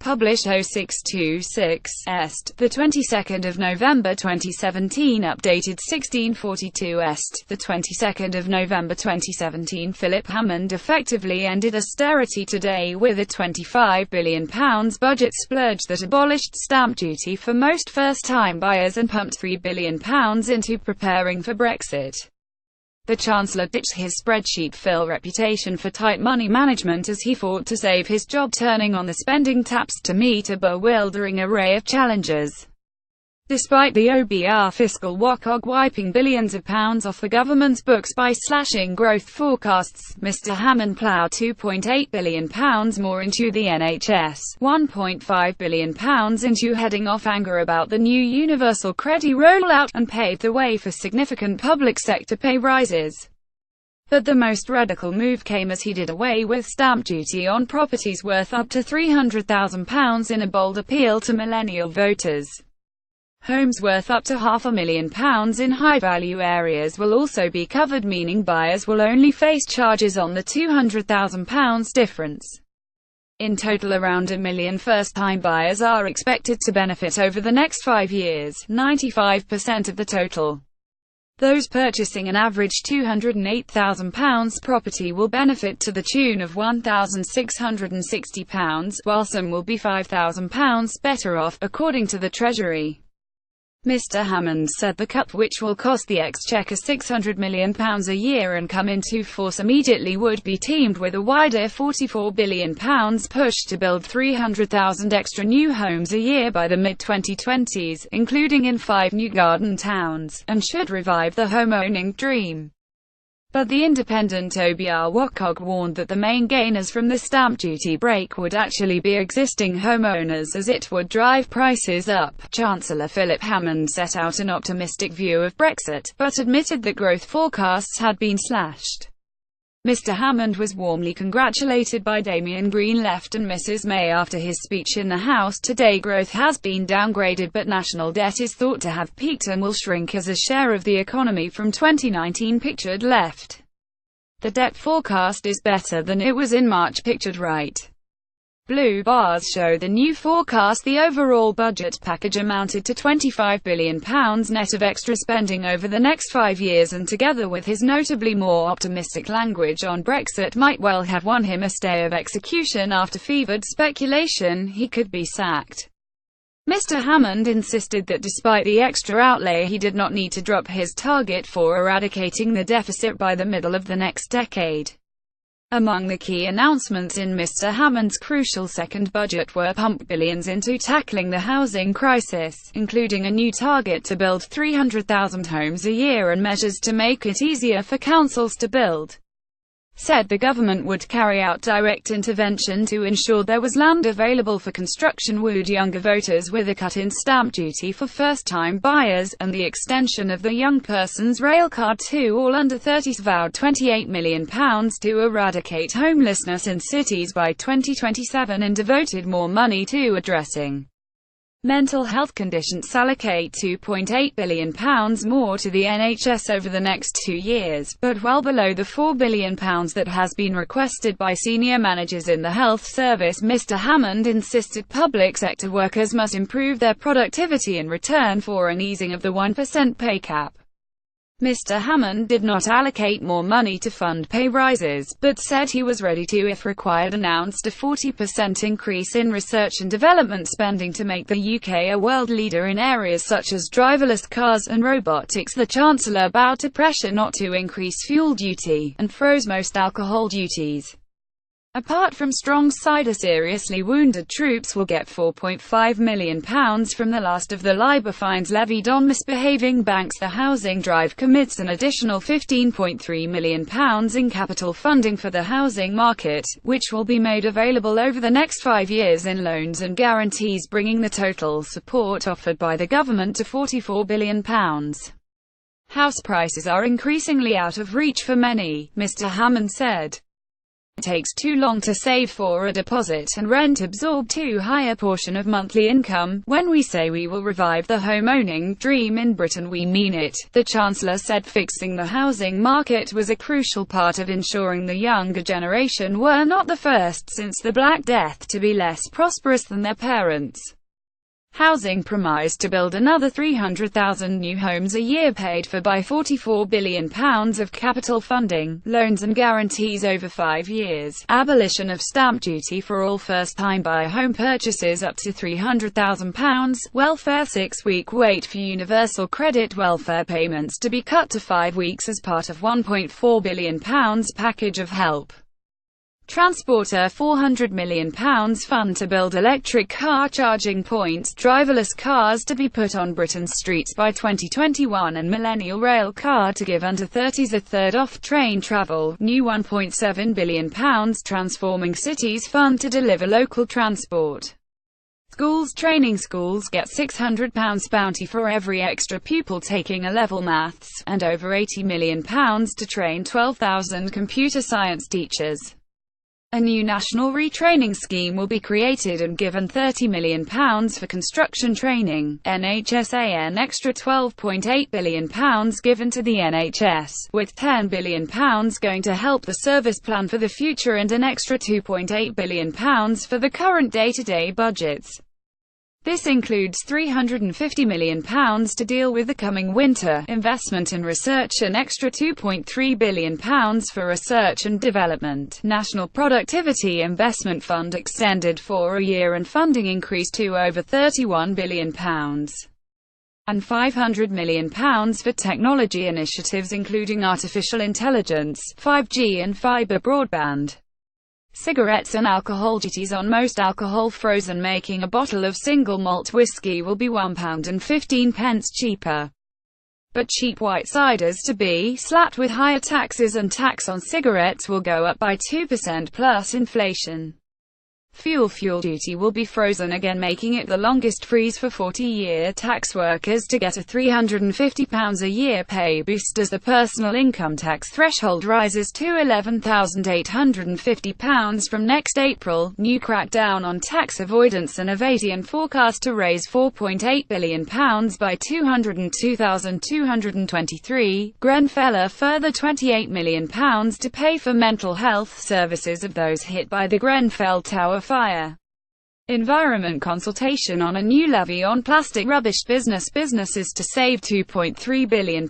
published 0626 Est, the 22nd of November 2017, updated 1642 Est, the 22nd of November 2017. Philip Hammond effectively ended austerity today with a £25 billion budget splurge that abolished stamp duty for most first-time buyers and pumped £3 billion into preparing for Brexit. The Chancellor ditched his spreadsheet-fill reputation for tight money management as he fought to save his job, turning on the spending taps to meet a bewildering array of challenges. Despite the OBR fiscal WOCOG wiping billions of pounds off the government's books by slashing growth forecasts, Mr Hammond ploughed £2.8 billion more into the NHS, £1.5 billion into heading off anger about the new universal credit rollout, and paved the way for significant public sector pay rises. But the most radical move came as he did away with stamp duty on properties worth up to £300,000 in a bold appeal to millennial voters. Homes worth up to £500,000 in high-value areas will also be covered, meaning buyers will only face charges on the £200,000 difference. In total, around 1 million first-time buyers are expected to benefit over the next 5 years, 95% of the total. Those purchasing an average £208,000 property will benefit to the tune of £1,660, while some will be £5,000 better off, according to the Treasury. Mr Hammond said the cut, which will cost the Exchequer £600 million a year and come into force immediately, would be teamed with a wider £44 billion push to build 300,000 extra new homes a year by the mid-2020s, including in 5 new garden towns, and should revive the home-owning dream. But the independent OBR WOCOG warned that the main gainers from the stamp duty break would actually be existing homeowners, as it would drive prices up. Chancellor Philip Hammond set out an optimistic view of Brexit, but admitted that growth forecasts had been slashed. Mr Hammond was warmly congratulated by Damien Green, Left, and Mrs May after his speech in the House today. Growth has been downgraded, but national debt is thought to have peaked and will shrink as a share of the economy from 2019, pictured Left. The debt forecast is better than it was in March, pictured Right. Blue bars show the new forecast. The overall budget package amounted to £25 billion net of extra spending over the next 5 years, and together with his notably more optimistic language on Brexit might well have won him a stay of execution after fevered speculation he could be sacked. Mr Hammond insisted that despite the extra outlay, he did not need to drop his target for eradicating the deficit by the middle of the next decade. Among the key announcements in Mr Hammond's crucial second budget were pump billions into tackling the housing crisis, including a new target to build 300,000 homes a year and measures to make it easier for councils to build. Said the government would carry out direct intervention to ensure there was land available for construction, wooed younger voters with a cut in stamp duty for first-time buyers, and the extension of the young person's rail card to all under 30s, vowed £28 million to eradicate homelessness in cities by 2027, and devoted more money to addressing mental health conditions. Allocate £2.8 billion more to the NHS over the next 2 years, but well below the £4 billion that has been requested by senior managers in the health service. Mr Hammond insisted public sector workers must improve their productivity in return for an easing of the 1% pay cap. Mr Hammond did not allocate more money to fund pay rises, but said he was ready to, if required, announced a 40% increase in research and development spending to make the UK a world leader in areas such as driverless cars and robotics. The Chancellor bowed to pressure not to increase fuel duty, and froze most alcohol duties. Apart from strong cider, seriously wounded troops will get £4.5 million from the last of the Labour fines levied on misbehaving banks. The housing drive commits an additional £15.3 million in capital funding for the housing market, which will be made available over the next 5 years in loans and guarantees, bringing the total support offered by the government to £44 billion. House prices are increasingly out of reach for many, Mr Hammond said. It takes too long to save for a deposit, and rent absorb too high a portion of monthly income. When we say we will revive the home-owning dream in Britain, we mean it, the Chancellor said. Fixing the housing market was a crucial part of ensuring the younger generation were not the first since the Black Death to be less prosperous than their parents. Housing promised to build another 300,000 new homes a year, paid for by £44 billion of capital funding, loans and guarantees over 5 years, abolition of stamp duty for all first-time buy home purchases up to £300,000, welfare 6-week wait for universal credit welfare payments to be cut to 5 weeks as part of £1.4 billion package of help. Transport, a £400 million fund to build electric car charging points, driverless cars to be put on Britain's streets by 2021, and millennial rail car to give under 30s a third off train travel. New £1.7 billion transforming cities fund to deliver local transport. Schools, training schools get £600 bounty for every extra pupil taking A-level maths, and over £80 million to train 12,000 computer science teachers. A new national retraining scheme will be created and given £30 million for construction training. NHS, an extra £12.8 billion given to the NHS, with £10 billion going to help the service plan for the future and an extra £2.8 billion for the current day-to-day budgets. This includes £350 million to deal with the coming winter, investment in research, an extra £2.3 billion for research and development, National Productivity Investment Fund extended for a year and funding increased to over £31 billion, and £500 million for technology initiatives including artificial intelligence, 5G and fibre broadband. Cigarettes and alcohol duties on most alcohol frozen, making a bottle of single malt whiskey will be £1.15 cheaper. But cheap white ciders to be slapped with higher taxes, and tax on cigarettes will go up by 2% plus inflation. Fuel duty will be frozen again, making it the longest freeze for 40-year tax workers to get a £350 a year pay boost as the personal income tax threshold rises to £11,850 from next April. New crackdown on tax avoidance and evasion forecast to raise £4.8 billion by 2023. Grenfell, further £28 million to pay for mental health services of those hit by the Grenfell Tower fire. Environment consultation on a new levy on plastic rubbish. Businesses to save £2.3 billion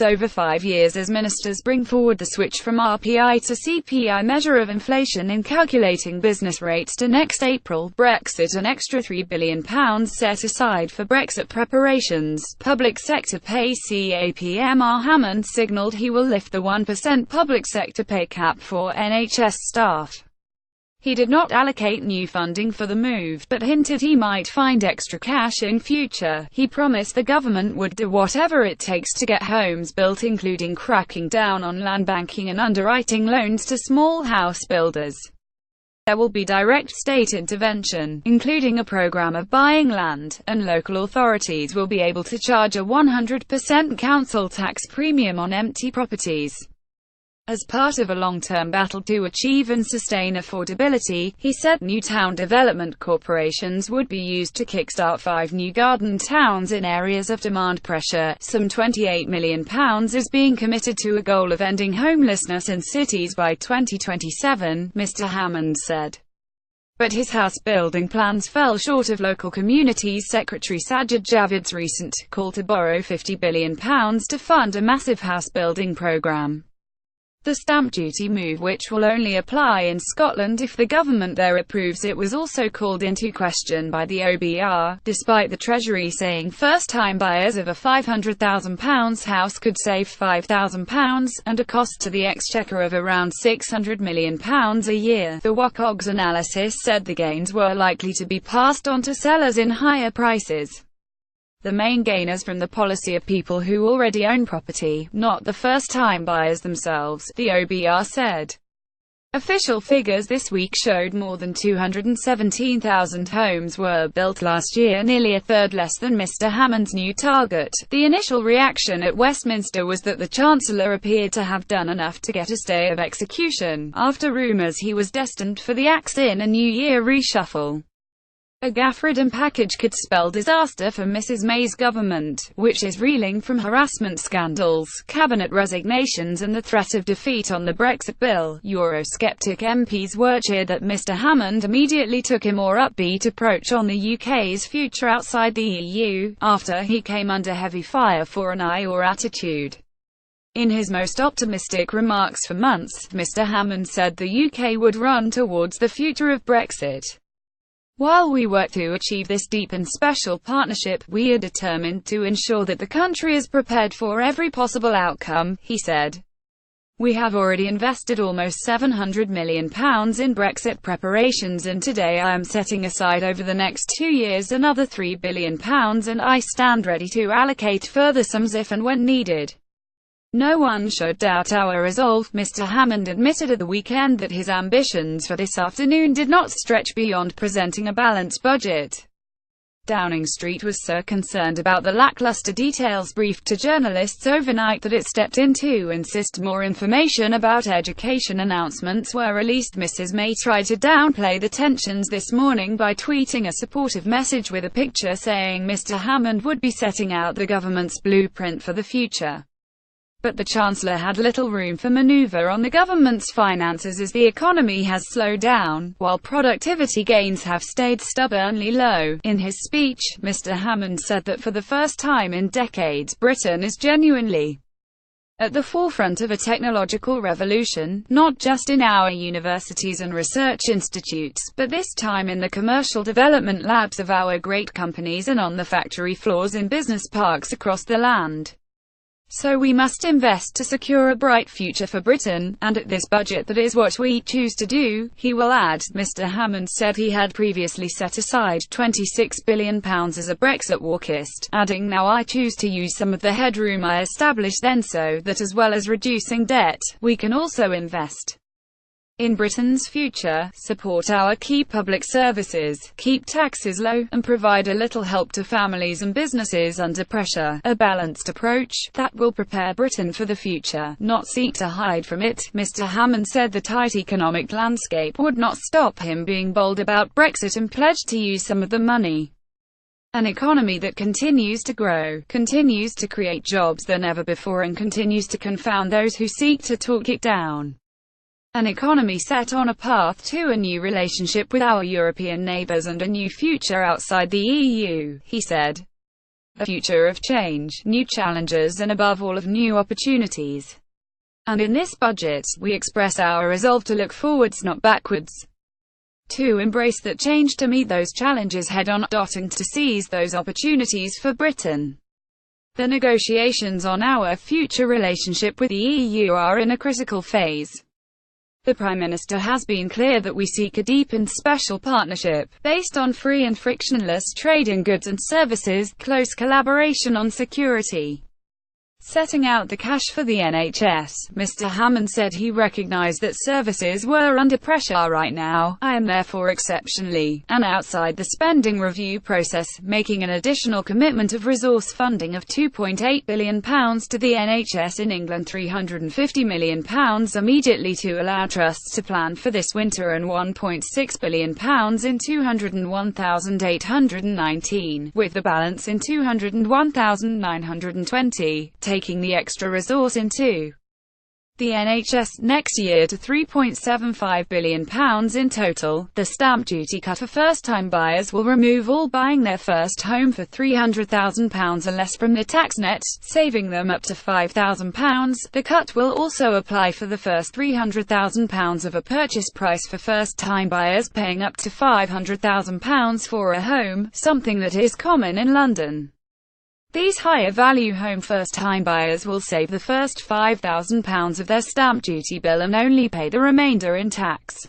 over 5 years as ministers bring forward the switch from RPI to CPI measure of inflation in calculating business rates to next April. Brexit, an extra £3 billion set aside for Brexit preparations. Public sector pay. Philip Hammond signalled he will lift the 1% public sector pay cap for NHS staff. He did not allocate new funding for the move, but hinted he might find extra cash in future. He promised the government would do whatever it takes to get homes built, including cracking down on land banking and underwriting loans to small house builders. There will be direct state intervention, including a program of buying land, and local authorities will be able to charge a 100% council tax premium on empty properties. As part of a long-term battle to achieve and sustain affordability, he said new town development corporations would be used to kickstart 5 new garden towns in areas of demand pressure. Some £28 million is being committed to a goal of ending homelessness in cities by 2027, Mr. Hammond said. But his house-building plans fell short of local communities Secretary Sajid Javid's recent call to borrow £50 billion to fund a massive house-building programme. The stamp duty move, which will only apply in Scotland if the government there approves it, was also called into question by the OBR, despite the Treasury saying first-time buyers of a £500,000 house could save £5,000, and a cost to the Exchequer of around £600 million a year. The WACOG's analysis said the gains were likely to be passed on to sellers in higher prices. The main gainers from the policy are people who already own property, not the first-time buyers themselves, the OBR said. Official figures this week showed more than 217,000 homes were built last year, nearly a third less than Mr. Hammond's new target. The initial reaction at Westminster was that the Chancellor appeared to have done enough to get a stay of execution, after rumours he was destined for the axe in a New Year reshuffle. A gaffe-ridden package could spell disaster for Mrs May's government, which is reeling from harassment scandals, cabinet resignations and the threat of defeat on the Brexit bill. Eurosceptic MPs were cheered that Mr Hammond immediately took a more upbeat approach on the UK's future outside the EU, after he came under heavy fire for an "I or" attitude. In his most optimistic remarks for months, Mr Hammond said the UK would run towards the future of Brexit. "While we work to achieve this deep and special partnership, we are determined to ensure that the country is prepared for every possible outcome," he said. "We have already invested almost £700 million in Brexit preparations, and today I am setting aside over the next 2 years another £3 billion, and I stand ready to allocate further sums if and when needed. No one should doubt our resolve." Mr Hammond admitted at the weekend that his ambitions for this afternoon did not stretch beyond presenting a balanced budget. Downing Street was so concerned about the lackluster details briefed to journalists overnight that it stepped in to insist more information about education announcements were released. Mrs May tried to downplay the tensions this morning by tweeting a supportive message with a picture saying Mr Hammond would be setting out the government's blueprint for the future. But the Chancellor had little room for manoeuvre on the government's finances as the economy has slowed down, while productivity gains have stayed stubbornly low. In his speech, Mr Hammond said that for the first time in decades, Britain is genuinely at the forefront of a technological revolution, not just in our universities and research institutes, but this time in the commercial development labs of our great companies and on the factory floors in business parks across the land. So we must invest to secure a bright future for Britain, and at this budget that is what we choose to do, he will add. Mr Hammond said he had previously set aside £26 billion as a Brexit walkist, adding, "Now I choose to use some of the headroom I established then so that as well as reducing debt, we can also invest in Britain's future, support our key public services, keep taxes low, and provide a little help to families and businesses under pressure. A balanced approach that will prepare Britain for the future, not seek to hide from it." Mr Hammond said the tight economic landscape would not stop him being bold about Brexit and pledged to use some of the money. "An economy that continues to grow, continues to create jobs than ever before, and continues to confound those who seek to talk it down. An economy set on a path to a new relationship with our European neighbours and a new future outside the EU," he said. "A future of change, new challenges and above all of new opportunities. And in this budget, we express our resolve to look forwards, not backwards. To embrace that change, to meet those challenges head-on, and to seize those opportunities for Britain. The negotiations on our future relationship with the EU are in a critical phase. The Prime Minister has been clear that we seek a deep and special partnership, based on free and frictionless trade in goods and services, close collaboration on security, setting out the cash for the NHS." Mr Hammond said he recognised that services were under pressure right now. "I am therefore exceptionally, and outside the spending review process, making an additional commitment of resource funding of £2.8 billion to the NHS in England, £350 million immediately to allow trusts to plan for this winter, and £1.6 billion in 201,819, with the balance in 201,920, taking the extra resource into the NHS next year to £3.75 billion in total. The stamp duty cut for first-time buyers will remove all buying their first home for £300,000 or less from the tax net, saving them up to £5,000. The cut will also apply for the first £300,000 of a purchase price for first-time buyers paying up to £500,000 for a home, something that is common in London. These higher-value home first-time buyers will save the first £5,000 of their stamp duty bill and only pay the remainder in tax.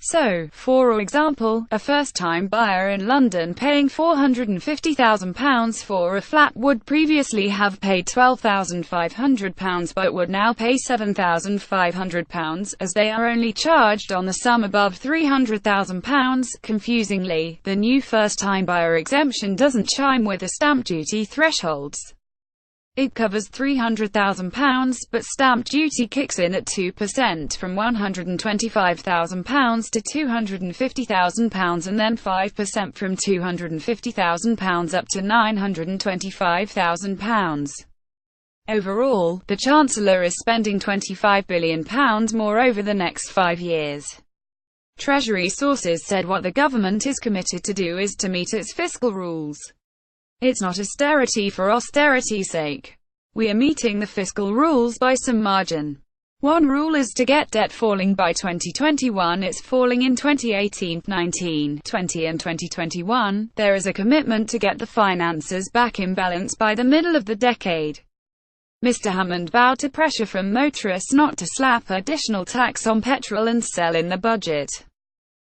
So, for example, a first-time buyer in London paying £450,000 for a flat would previously have paid £12,500 but would now pay £7,500, as they are only charged on the sum above £300,000. Confusingly, the new first-time buyer exemption doesn't chime with the stamp duty thresholds. It covers £300,000, but stamp duty kicks in at 2% from £125,000 to £250,000 and then 5% from £250,000 up to £925,000. Overall, the Chancellor is spending £25 billion more over the next 5 years. Treasury sources said what the government is committed to do is to meet its fiscal rules. It's not austerity for austerity's sake. We are meeting the fiscal rules by some margin. One rule is to get debt falling by 2021. It's falling in 2018, 19, 20 and 2021. There is a commitment to get the finances back in balance by the middle of the decade. Mr. Hammond vowed to pressure from motorists not to slap additional tax on petrol and sell in the budget.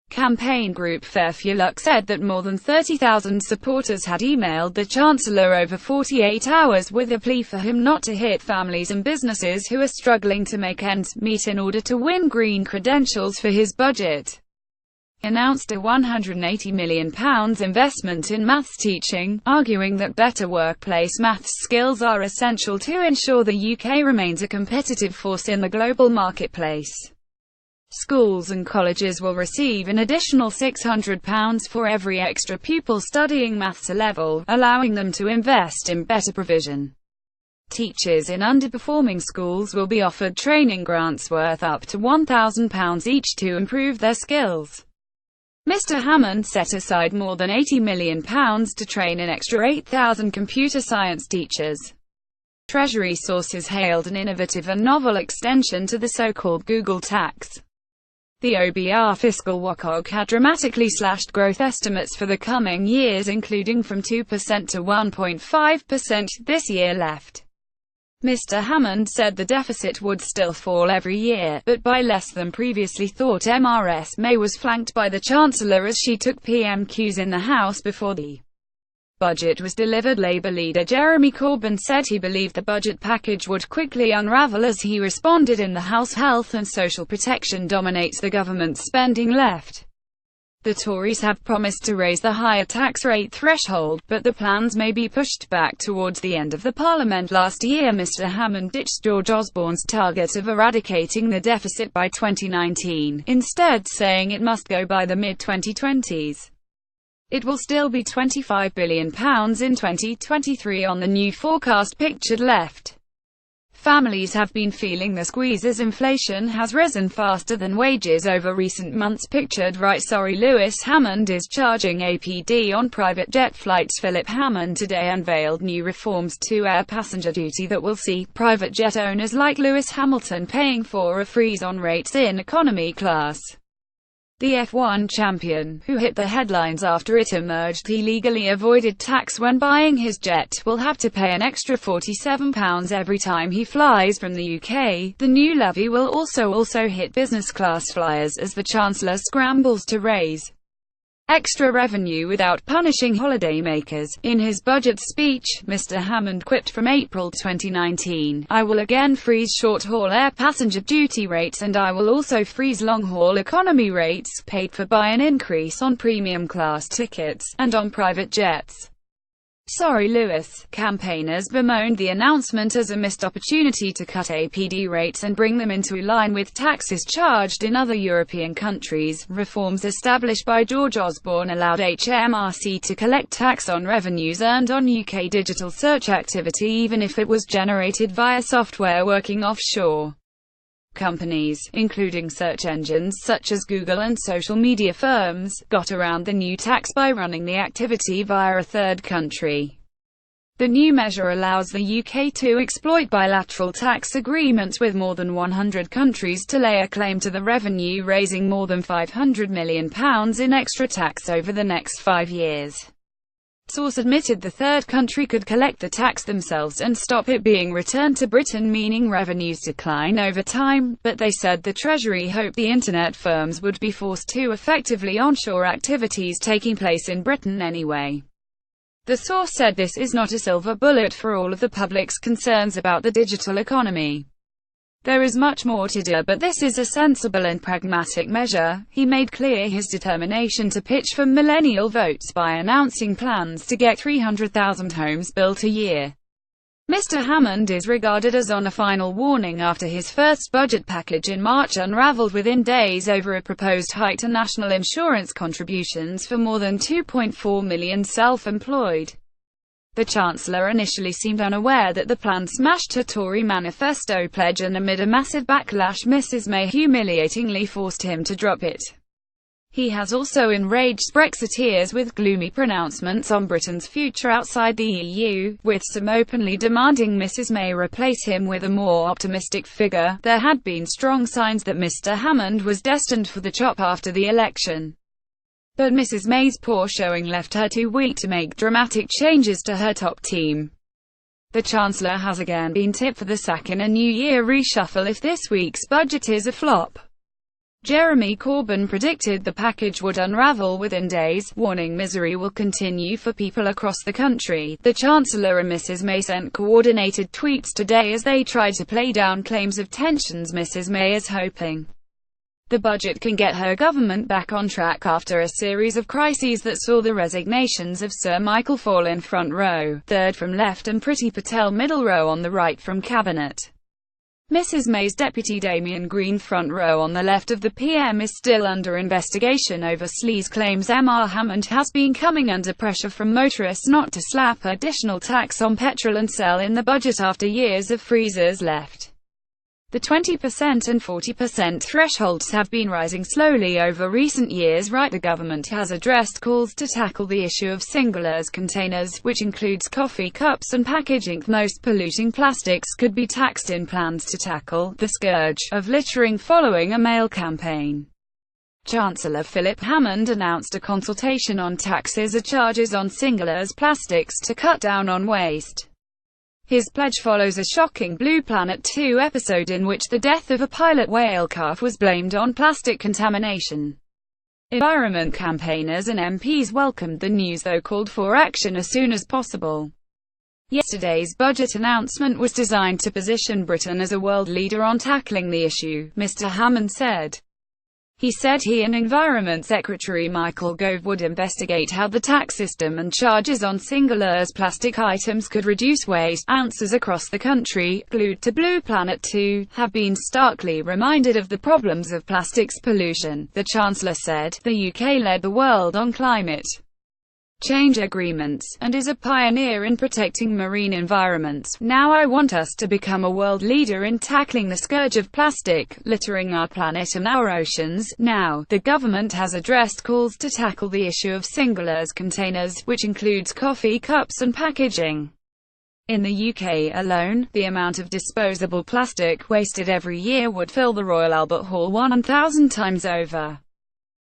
Campaign group Fairfield said that more than 30,000 supporters had emailed the Chancellor over 48 hours with a plea for him not to hit families and businesses who are struggling to make ends meet in order to win green credentials for his budget. He announced a £180 million investment in maths teaching, arguing that better workplace maths skills are essential to ensure the UK remains a competitive force in the global marketplace. Schools and colleges will receive an additional £600 for every extra pupil studying maths A-level, allowing them to invest in better provision. Teachers in underperforming schools will be offered training grants worth up to £1,000 each to improve their skills. Mr. Hammond set aside more than £80 million to train an extra 8,000 computer science teachers. Treasury sources hailed an innovative and novel extension to the so-called Google tax. The OBR fiscal WACOG had dramatically slashed growth estimates for the coming years, including from 2% to 1.5% this year left. Mr. Hammond said the deficit would still fall every year, but by less than previously thought. Mrs May was flanked by the Chancellor as she took PMQs in the House before the budget was delivered. Labour leader Jeremy Corbyn said he believed the budget package would quickly unravel as he responded in the House. Health and social protection dominates the government's spending left. The Tories have promised to raise the higher tax rate threshold, but the plans may be pushed back towards the end of the Parliament. Last year Mr. Hammond ditched George Osborne's target of eradicating the deficit by 2019, instead saying it must go by the mid-2020s. It will still be £25 billion in 2023 on the new forecast pictured left. Families have been feeling the squeeze as inflation has risen faster than wages over recent months, pictured right. Lewis Hammond is charging APD on private jet flights. Philip Hammond today unveiled new reforms to air passenger duty that will see private jet owners like Lewis Hamilton paying for a freeze on rates in economy class. The F1 champion, who hit the headlines after it emerged he legally avoided tax when buying his jet, will have to pay an extra £47 every time he flies from the UK. The new levy will also hit business class flyers as the Chancellor scrambles to raise extra revenue without punishing holidaymakers. In his budget speech, Mr. Hammond quipped from April 2019, "I will again freeze short-haul air passenger duty rates and I will also freeze long-haul economy rates, paid for by an increase on premium class tickets, and on private jets." Sorry Lewis. Campaigners bemoaned the announcement as a missed opportunity to cut APD rates and bring them into line with taxes charged in other European countries. Reforms established by George Osborne allowed HMRC to collect tax on revenues earned on UK digital search activity even if it was generated via software working offshore. Companies, including search engines such as Google and social media firms, got around the new tax by running the activity via a third country. The new measure allows the UK to exploit bilateral tax agreements with more than 100 countries to lay a claim to the revenue, raising more than £500 million in extra tax over the next 5 years. Source admitted the third country could collect the tax themselves and stop it being returned to Britain, meaning revenues decline over time, but they said the Treasury hoped the internet firms would be forced to effectively onshore activities taking place in Britain anyway. The source said this is not a silver bullet for all of the public's concerns about the digital economy. There is much more to do, but this is a sensible and pragmatic measure. He made clear his determination to pitch for millennial votes by announcing plans to get 300,000 homes built a year. Mr. Hammond is regarded as on a final warning after his first budget package in March unraveled within days over a proposed hike to national insurance contributions for more than 2.4 million self-employed. The Chancellor initially seemed unaware that the plan smashed her Tory manifesto pledge, and amid a massive backlash, Mrs. May humiliatingly forced him to drop it. He has also enraged Brexiteers with gloomy pronouncements on Britain's future outside the EU, with some openly demanding Mrs. May replace him with a more optimistic figure. There had been strong signs that Mr. Hammond was destined for the chop after the election. But Mrs. May's poor showing left her too weak to make dramatic changes to her top team. The Chancellor has again been tipped for the sack in a New Year reshuffle if this week's budget is a flop. Jeremy Corbyn predicted the package would unravel within days, warning misery will continue for people across the country. The Chancellor and Mrs. May sent coordinated tweets today as they tried to play down claims of tensions. Mrs. May is hoping the budget can get her government back on track after a series of crises that saw the resignations of Sir Michael Fall in front row, third from left, and Priti Patel middle row on the right from cabinet. Mrs. May's deputy Damian Green front row on the left of the PM is still under investigation over sleaze claims. Mr. Hammond has been coming under pressure from motorists not to slap additional tax on petrol and sell in the budget after years of freezers left. The 20% and 40% thresholds have been rising slowly over recent years. The government has addressed calls to tackle the issue of single-use containers, which includes coffee cups and packaging. Most polluting plastics could be taxed in plans to tackle the scourge of littering following a mail campaign. Chancellor Philip Hammond announced a consultation on taxes or charges on single-use plastics to cut down on waste. His pledge follows a shocking Blue Planet 2 episode in which the death of a pilot whale calf was blamed on plastic contamination. Environment campaigners and MPs welcomed the news, though called for action as soon as possible. Yesterday's budget announcement was designed to position Britain as a world leader on tackling the issue, Mr. Hammond said. He said he and Environment Secretary Michael Gove would investigate how the tax system and charges on single-use plastic items could reduce waste. Answers across the country, glued to Blue Planet 2, have been starkly reminded of the problems of plastics pollution. The Chancellor said, the UK led the world on climate change agreements, and is a pioneer in protecting marine environments. Now I want us to become a world leader in tackling the scourge of plastic, littering our planet and our oceans. Now, the government has addressed calls to tackle the issue of single-use containers, which includes coffee cups and packaging. In the UK alone, the amount of disposable plastic wasted every year would fill the Royal Albert Hall 1,000 times over.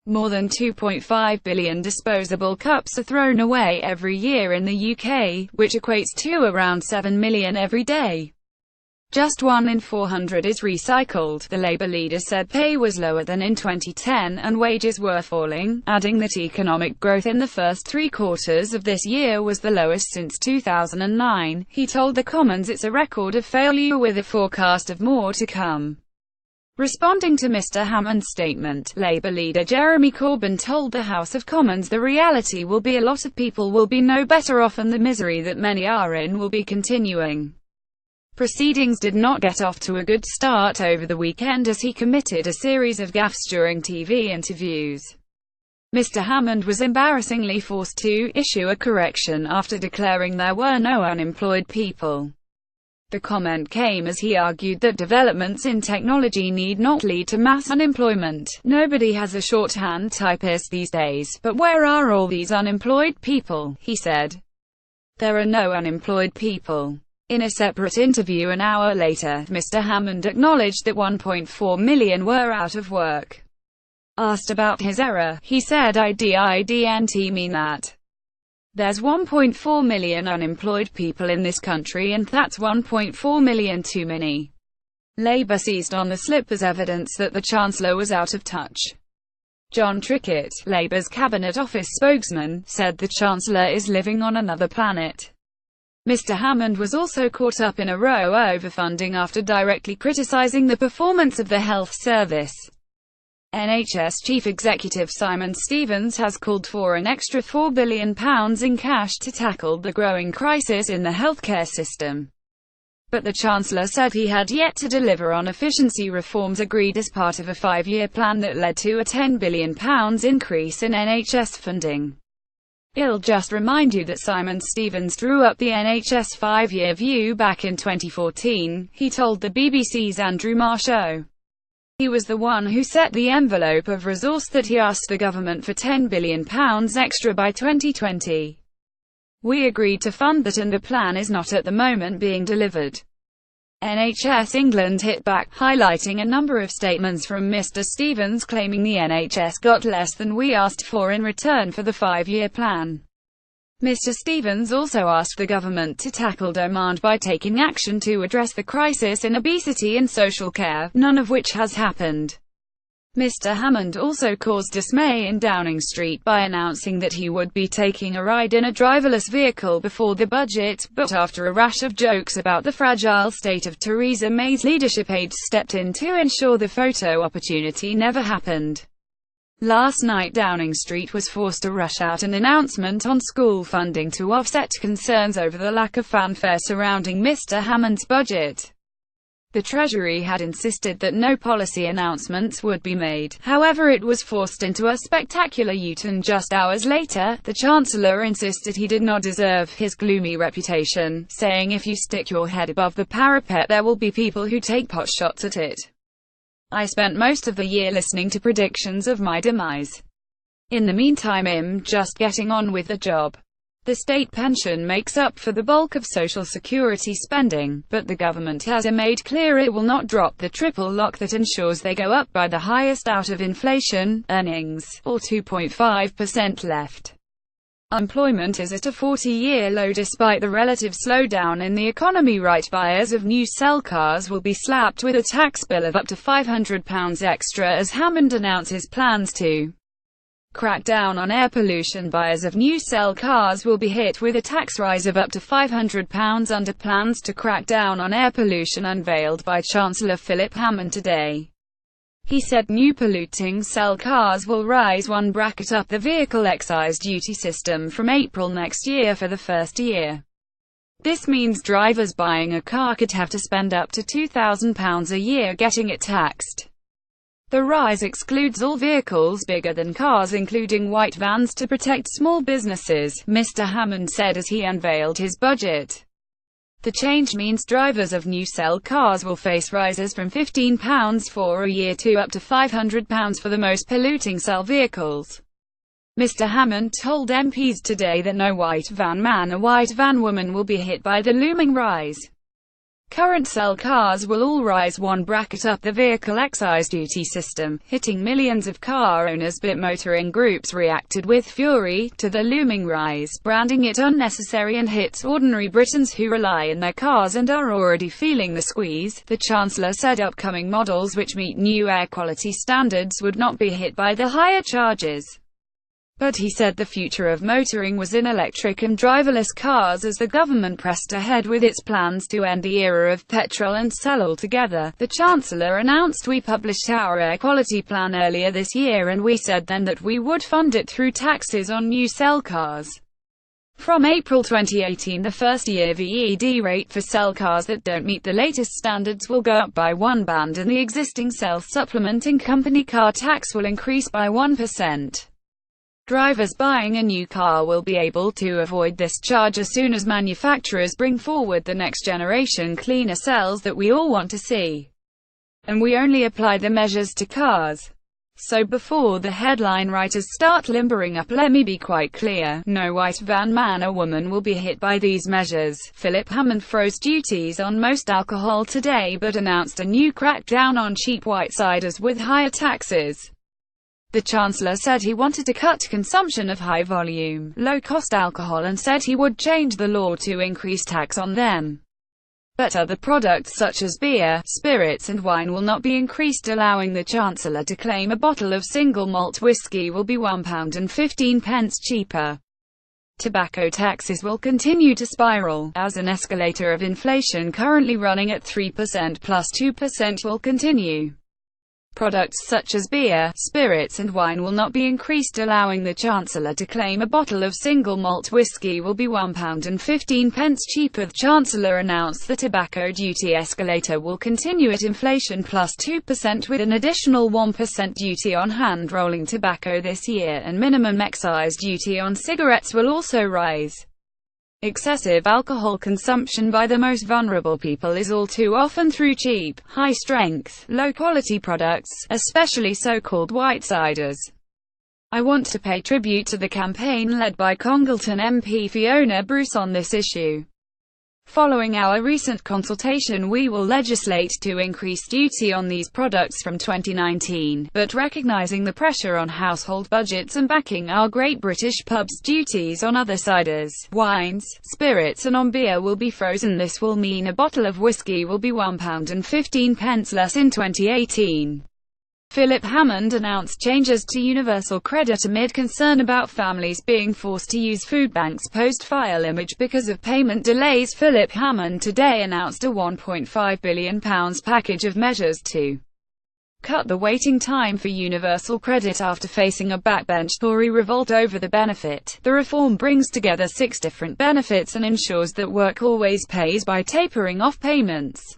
More than 2.5 billion disposable cups are thrown away every year in the UK, which equates to around 7 million every day. Just 1 in 400 is recycled. The Labour leader said pay was lower than in 2010 and wages were falling, adding that economic growth in the first 3 quarters of this year was the lowest since 2009. He told the Commons it's a record of failure with a forecast of more to come. Responding to Mr. Hammond's statement, Labour leader Jeremy Corbyn told the House of Commons the reality will be a lot of people will be no better off and the misery that many are in will be continuing. Proceedings did not get off to a good start over the weekend as he committed a series of gaffes during TV interviews. Mr. Hammond was embarrassingly forced to issue a correction after declaring there were no unemployed people. The comment came as he argued that developments in technology need not lead to mass unemployment. Nobody has a shorthand typist these days, but where are all these unemployed people, he said. There are no unemployed people. In a separate interview an hour later, Mr. Hammond acknowledged that 1.4 million were out of work. Asked about his error, he said I didn't mean that. There's 1.4 million unemployed people in this country, and that's 1.4 million too many. Labour seized on the slip as evidence that the Chancellor was out of touch. John Trickett, Labour's Cabinet Office spokesman, said the Chancellor is living on another planet. Mr Hammond was also caught up in a row over funding after directly criticising the performance of the health service. NHS Chief Executive Simon Stevens has called for an extra £4 billion in cash to tackle the growing crisis in the healthcare system. But the Chancellor said he had yet to deliver on efficiency reforms agreed as part of a 5-year plan that led to a £10 billion increase in NHS funding. I'll just remind you that Simon Stevens drew up the NHS 5-year view back in 2014, he told the BBC's Andrew Marr show. He was the one who set the envelope of resource that he asked the government for £10 billion extra by 2020. We agreed to fund that, and the plan is not at the moment being delivered. NHS England hit back, highlighting a number of statements from Mr Stevens claiming the NHS got less than we asked for in return for the 5-year plan. Mr Stevens also asked the government to tackle demand by taking action to address the crisis in obesity and social care, none of which has happened. Mr Hammond also caused dismay in Downing Street by announcing that he would be taking a ride in a driverless vehicle before the budget, but after a rash of jokes about the fragile state of Theresa May's leadership, aides stepped in to ensure the photo opportunity never happened. Last night Downing Street was forced to rush out an announcement on school funding to offset concerns over the lack of fanfare surrounding Mr Hammond's budget. The Treasury had insisted that no policy announcements would be made, however it was forced into a spectacular U-turn just hours later. The Chancellor insisted he did not deserve his gloomy reputation, saying if you stick your head above the parapet there will be people who take pot shots at it. I spent most of the year listening to predictions of my demise. In the meantime I'm just getting on with the job. The state pension makes up for the bulk of social security spending, but the government has made clear it will not drop the triple lock that ensures they go up by the highest out of inflation earnings, or 2.5% left. Unemployment is at a 40-year low despite the relative slowdown in the economy. Right buyers of new cell cars will be slapped with a tax bill of up to £500 extra as Hammond announces plans to crack down on air pollution. Buyers of new cell cars will be hit with a tax rise of up to £500 under plans to crack down on air pollution unveiled by Chancellor Philip Hammond today. He said new polluting cell cars will rise one bracket up the vehicle excise duty system from April next year for the first year. This means drivers buying a car could have to spend up to £2,000 a year getting it taxed. The rise excludes all vehicles bigger than cars, including white vans, to protect small businesses, Mr Hammond said as he unveiled his budget. The change means drivers of new cell cars will face rises from £15 for a year to up to £500 for the most polluting cell vehicles. Mr Hammond told MPs today that no white van man or white van woman will be hit by the looming rise. Current cell cars will all rise one bracket up the vehicle excise duty system, hitting millions of car owners, but motoring groups reacted with fury to the looming rise, branding it unnecessary and hits ordinary Britons who rely on their cars and are already feeling the squeeze. The Chancellor said upcoming models which meet new air quality standards would not be hit by the higher charges. But he said the future of motoring was in electric and driverless cars as the government pressed ahead with its plans to end the era of petrol and cell altogether. The Chancellor announced we published our air quality plan earlier this year, and we said then that we would fund it through taxes on new cell cars. From April 2018, the first-year VED rate for cell cars that don't meet the latest standards will go up by 1 band and the existing cell supplementing company car tax will increase by 1%. Drivers buying a new car will be able to avoid this charge as soon as manufacturers bring forward the next generation cleaner cells that we all want to see. And we only apply the measures to cars. So before the headline writers start limbering up, let me be quite clear, no white van man or woman will be hit by these measures. Philip Hammond froze duties on most alcohol today but announced a new crackdown on cheap white ciders with higher taxes. The Chancellor said he wanted to cut consumption of high-volume, low-cost alcohol and said he would change the law to increase tax on them. But other products such as beer, spirits and wine will not be increased, allowing the Chancellor to claim a bottle of single malt whiskey will be £1.15 cheaper. Tobacco taxes will continue to spiral, as an escalator of inflation currently running at 3% plus 2% will continue. Products such as beer, spirits and wine will not be increased, allowing the Chancellor to claim a bottle of single malt whiskey will be £1.15 cheaper. The Chancellor announced the tobacco duty escalator will continue at inflation plus 2% with an additional 1% duty on hand-rolling tobacco this year, and minimum excise duty on cigarettes will also rise. Excessive alcohol consumption by the most vulnerable people is all too often through cheap, high-strength, low-quality products, especially so-called white ciders. I want to pay tribute to the campaign led by Congleton MP Fiona Bruce on this issue. Following our recent consultation, we will legislate to increase duty on these products from 2019, but recognizing the pressure on household budgets and backing our Great British pubs, duties on other ciders, wines, spirits and on beer will be frozen. This will mean a bottle of whiskey will be £1.15 less in 2018. Philip Hammond announced changes to universal credit amid concern about families being forced to use food banks post-file image because of payment delays. Philip Hammond today announced a £1.5 billion package of measures to cut the waiting time for universal credit after facing a backbench Tory revolt over the benefit. The reform brings together 6 different benefits and ensures that work always pays by tapering off payments.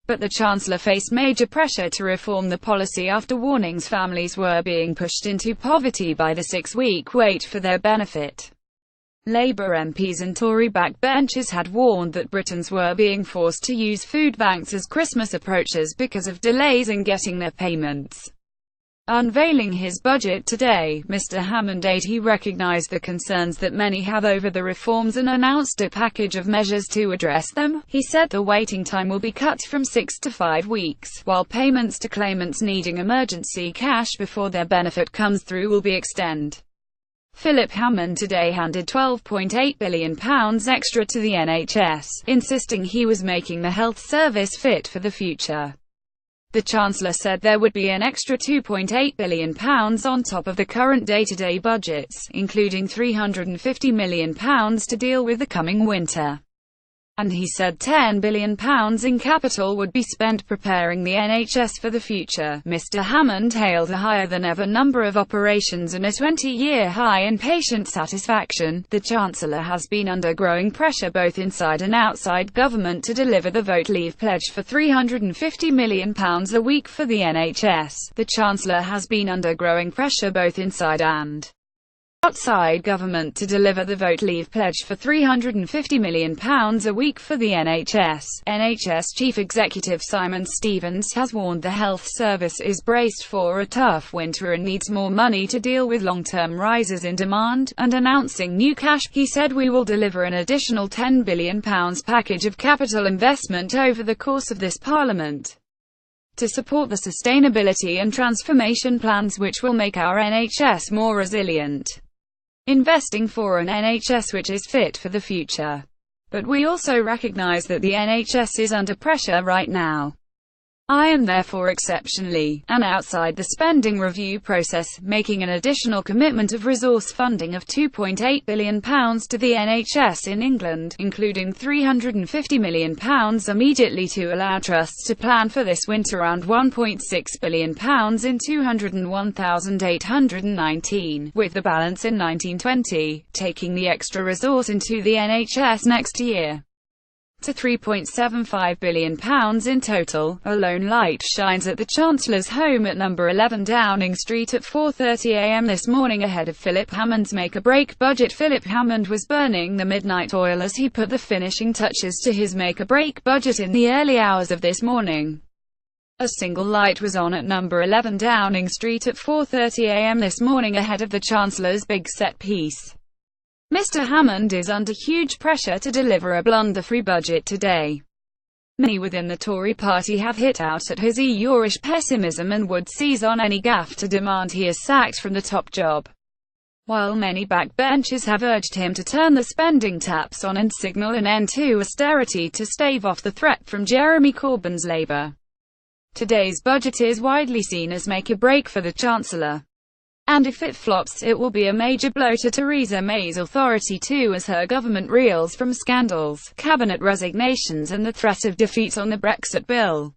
But the Chancellor faced major pressure to reform the policy after warnings families were being pushed into poverty by the 6-week wait for their benefit. Labour MPs and Tory backbenchers had warned that Britons were being forced to use food banks as Christmas approaches because of delays in getting their payments. Unveiling his budget today, Mr. Hammond said he recognised the concerns that many have over the reforms and announced a package of measures to address them. He said the waiting time will be cut from 6 to 5 weeks, while payments to claimants needing emergency cash before their benefit comes through will be extended. Philip Hammond today handed £12.8 billion extra to the NHS, insisting he was making the health service fit for the future. The Chancellor said there would be an extra £2.8 billion on top of the current day-to-day budgets, including £350 million to deal with the coming winter. And he said £10 billion in capital would be spent preparing the NHS for the future. Mr. Hammond hailed a higher-than-ever number of operations and a 20-year high in patient satisfaction. The Chancellor has been under growing pressure both inside and outside government to deliver the Vote Leave pledge for £350 million a week for the NHS. The Chancellor has been under growing pressure both inside and outside government to deliver the Vote Leave pledge for £350 million a week for the NHS. NHS Chief Executive Simon Stevens has warned the health service is braced for a tough winter and needs more money to deal with long-term rises in demand, and announcing new cash, he said we will deliver an additional £10 billion package of capital investment over the course of this Parliament to support the sustainability and transformation plans which will make our NHS more resilient. Investing for an NHS which is fit for the future. But we also recognise that the NHS is under pressure right now. I am therefore exceptionally, and outside the spending review process, making an additional commitment of resource funding of £2.8 billion to the NHS in England, including £350 million immediately to allow trusts to plan for this winter and £1.6 billion in 201819, with the balance in 1920, taking the extra resource into the NHS next year to £3.75 billion in total. A lone light shines at the Chancellor's home at number 11 Downing Street at 4:30 a.m. this morning ahead of Philip Hammond's make-or-break budget. Philip Hammond was burning the midnight oil as he put the finishing touches to his make-or-break budget in the early hours of this morning. A single light was on at number 11 Downing Street at 4:30 a.m. this morning ahead of the Chancellor's big set piece. Mr. Hammond is under huge pressure to deliver a blunder-free budget today. Many within the Tory party have hit out at his Eeyorish pessimism and would seize on any gaffe to demand he is sacked from the top job, while many backbenchers have urged him to turn the spending taps on and signal an end to austerity to stave off the threat from Jeremy Corbyn's Labour. Today's budget is widely seen as make or break for the Chancellor, and if it flops, it will be a major blow to Theresa May's authority too, as her government reels from scandals, cabinet resignations and the threat of defeat on the Brexit bill.